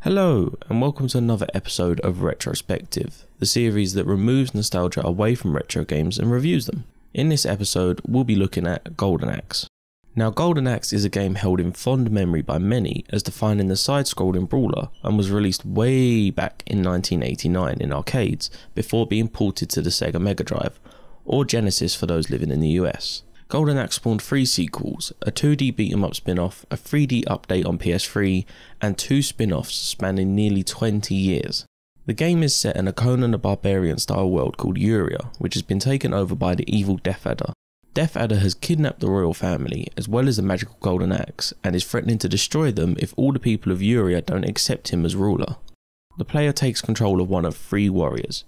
Hello, and welcome to another episode of Retro-Spective, the series that removes nostalgia away from retro games and reviews them. In this episode, we'll be looking at Golden Axe. Now, Golden Axe is a game held in fond memory by many as defining the side-scrolling brawler and was released way back in 1989 in arcades before being ported to the Sega Megadrive, or Genesis for those living in the US. Golden Axe spawned 3 sequels, a 2D beat-em-up spin-off, a 3D update on PS3, and 2 spin-offs spanning nearly 20 years. The game is set in a Conan the Barbarian style world called Uria, which has been taken over by the evil Death Adder. Death Adder has kidnapped the royal family, as well as the magical Golden Axe, and is threatening to destroy them if all the people of Uria don't accept him as ruler. The player takes control of one of 3 warriors,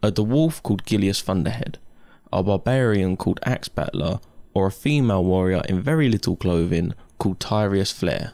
a dwarf called Gilius Thunderhead, a barbarian called Axe Battler, or a female warrior in very little clothing called Tyrius Flare.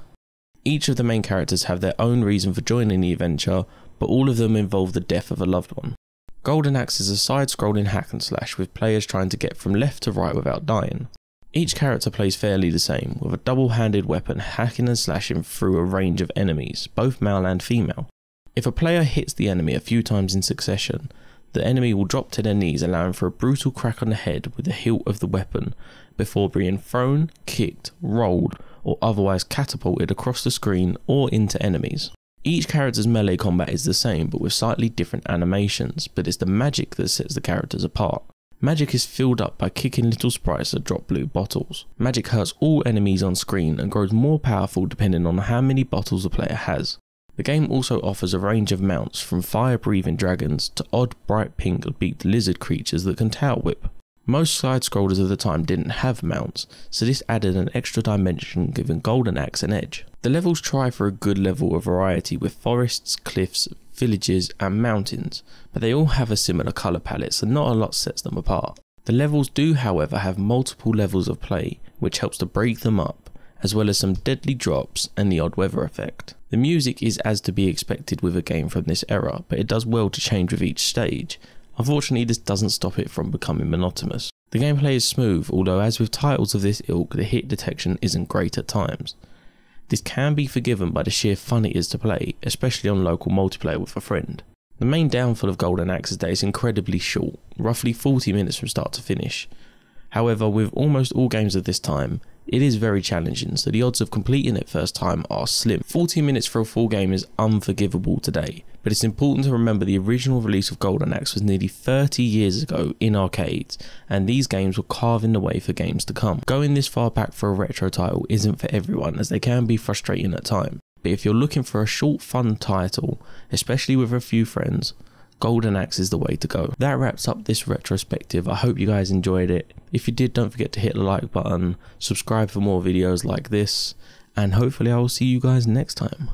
Each of the main characters have their own reason for joining the adventure, but all of them involve the death of a loved one. Golden Axe is a side-scrolling hack and slash with players trying to get from left to right without dying. Each character plays fairly the same, with a double-handed weapon hacking and slashing through a range of enemies, both male and female. If a player hits the enemy a few times in succession, the enemy will drop to their knees, allowing for a brutal crack on the head with the hilt of the weapon before being thrown, kicked, rolled, or otherwise catapulted across the screen or into enemies. Each character's melee combat is the same but with slightly different animations, but it's the magic that sets the characters apart. Magic is filled up by kicking little sprites that drop blue bottles. Magic hurts all enemies on screen and grows more powerful depending on how many bottles the player has. The game also offers a range of mounts, from fire-breathing dragons to odd bright pink beaked lizard creatures that can tail whip. Most side-scrollers of the time didn't have mounts, so this added an extra dimension, giving Golden Axe an edge. The levels try for a good level of variety with forests, cliffs, villages and mountains, but they all have a similar colour palette, so not a lot sets them apart. The levels do however have multiple levels of play, which helps to break them up, as well as some deadly drops and the odd weather effect. The music is as to be expected with a game from this era, but it does well to change with each stage. Unfortunately, this doesn't stop it from becoming monotonous. The gameplay is smooth, although as with titles of this ilk, the hit detection isn't great at times. This can be forgiven by the sheer fun it is to play, especially on local multiplayer with a friend. The main downfall of Golden Axe is that it's incredibly short, roughly 40 minutes from start to finish. However, with almost all games of this time, it is very challenging, so the odds of completing it first time are slim. 40 minutes for a full game is unforgivable today, but it's important to remember the original release of Golden Axe was nearly 30 years ago in arcades, and these games were carving the way for games to come. Going this far back for a retro title isn't for everyone, as they can be frustrating at times, but if you're looking for a short fun title, especially with a few friends, Golden Axe is the way to go. That wraps up this retrospective. I hope you guys enjoyed it. If you did, don't forget to hit the like button, subscribe for more videos like this, and hopefully I will see you guys next time.